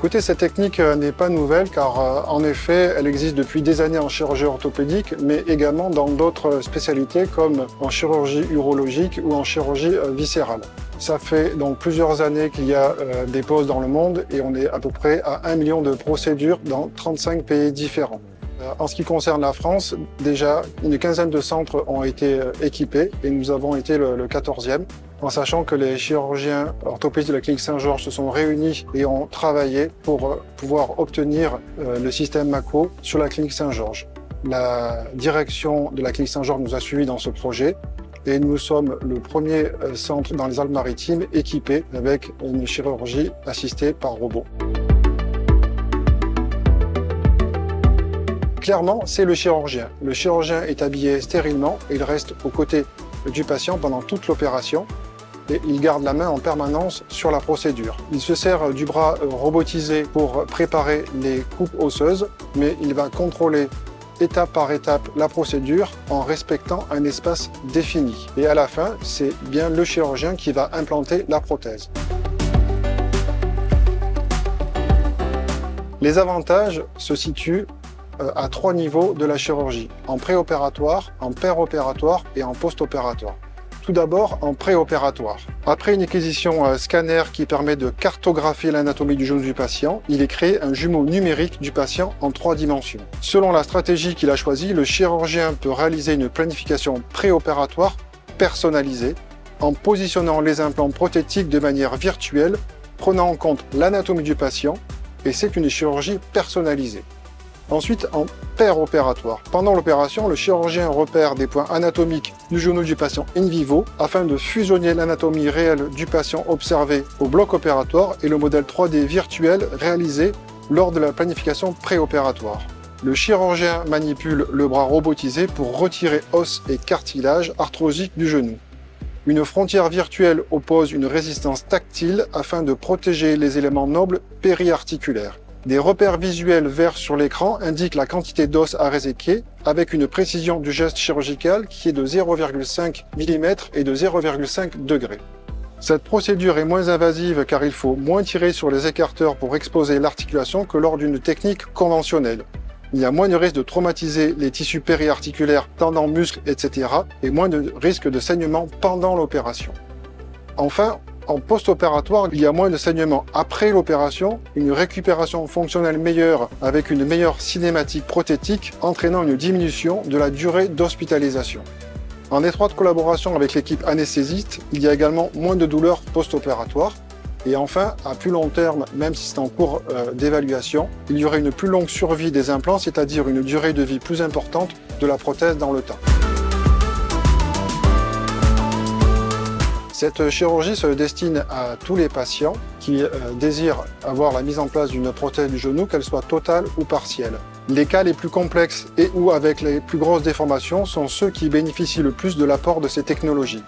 Écoutez, cette technique n'est pas nouvelle car en effet, elle existe depuis des années en chirurgie orthopédique, mais également dans d'autres spécialités comme en chirurgie urologique ou en chirurgie viscérale. Ça fait donc plusieurs années qu'il y a des POS dans le monde et on est à peu près à 1 million de procédures dans 35 pays différents. En ce qui concerne la France, déjà une quinzaine de centres ont été équipés et nous avons été le 14e, en sachant que les chirurgiens orthopédistes de la clinique Saint-Georges se sont réunis et ont travaillé pour pouvoir obtenir le système Mako sur la clinique Saint-Georges. La direction de la clinique Saint-Georges nous a suivis dans ce projet et nous sommes le premier centre dans les Alpes-Maritimes équipé avec une chirurgie assistée par robot. Clairement, c'est le chirurgien. Le chirurgien est habillé stérilement et il reste aux côtés du patient pendant toute l'opération et il garde la main en permanence sur la procédure. Il se sert du bras robotisé pour préparer les coupes osseuses, mais il va contrôler étape par étape la procédure en respectant un espace défini. Et à la fin, c'est bien le chirurgien qui va implanter la prothèse. Les avantages se situent à 3 niveaux de la chirurgie, en préopératoire, en péropératoire et en post-opératoire. Tout d'abord en préopératoire. Après une acquisition scanner qui permet de cartographier l'anatomie du genou du patient, il est créé un jumeau numérique du patient en 3 dimensions. Selon la stratégie qu'il a choisie, le chirurgien peut réaliser une planification préopératoire personnalisée en positionnant les implants prothétiques de manière virtuelle, prenant en compte l'anatomie du patient, et c'est une chirurgie personnalisée. Ensuite, en péropératoire. Pendant l'opération, le chirurgien repère des points anatomiques du genou du patient in vivo afin de fusionner l'anatomie réelle du patient observé au bloc opératoire et le modèle 3D virtuel réalisé lors de la planification préopératoire. Le chirurgien manipule le bras robotisé pour retirer os et cartilage arthrosique du genou. Une frontière virtuelle oppose une résistance tactile afin de protéger les éléments nobles périarticulaires. Des repères visuels verts sur l'écran indiquent la quantité d'os à réséquer avec une précision du geste chirurgical qui est de 0,5 mm et de 0,5 degrés. Cette procédure est moins invasive car il faut moins tirer sur les écarteurs pour exposer l'articulation que lors d'une technique conventionnelle. Il y a moins de risque de traumatiser les tissus périarticulaires, tendons, muscles, etc. et moins de risque de saignement pendant l'opération. Enfin, en post-opératoire, il y a moins de saignement après l'opération, une récupération fonctionnelle meilleure avec une meilleure cinématique prothétique entraînant une diminution de la durée d'hospitalisation. En étroite collaboration avec l'équipe anesthésiste, il y a également moins de douleurs post-opératoires. Et enfin, à plus long terme, même si c'est en cours d'évaluation, il y aurait une plus longue survie des implants, c'est-à-dire une durée de vie plus importante de la prothèse dans le temps. Cette chirurgie se destine à tous les patients qui désirent avoir la mise en place d'une prothèse du genou, qu'elle soit totale ou partielle. Les cas les plus complexes et ou avec les plus grosses déformations sont ceux qui bénéficient le plus de l'apport de ces technologies.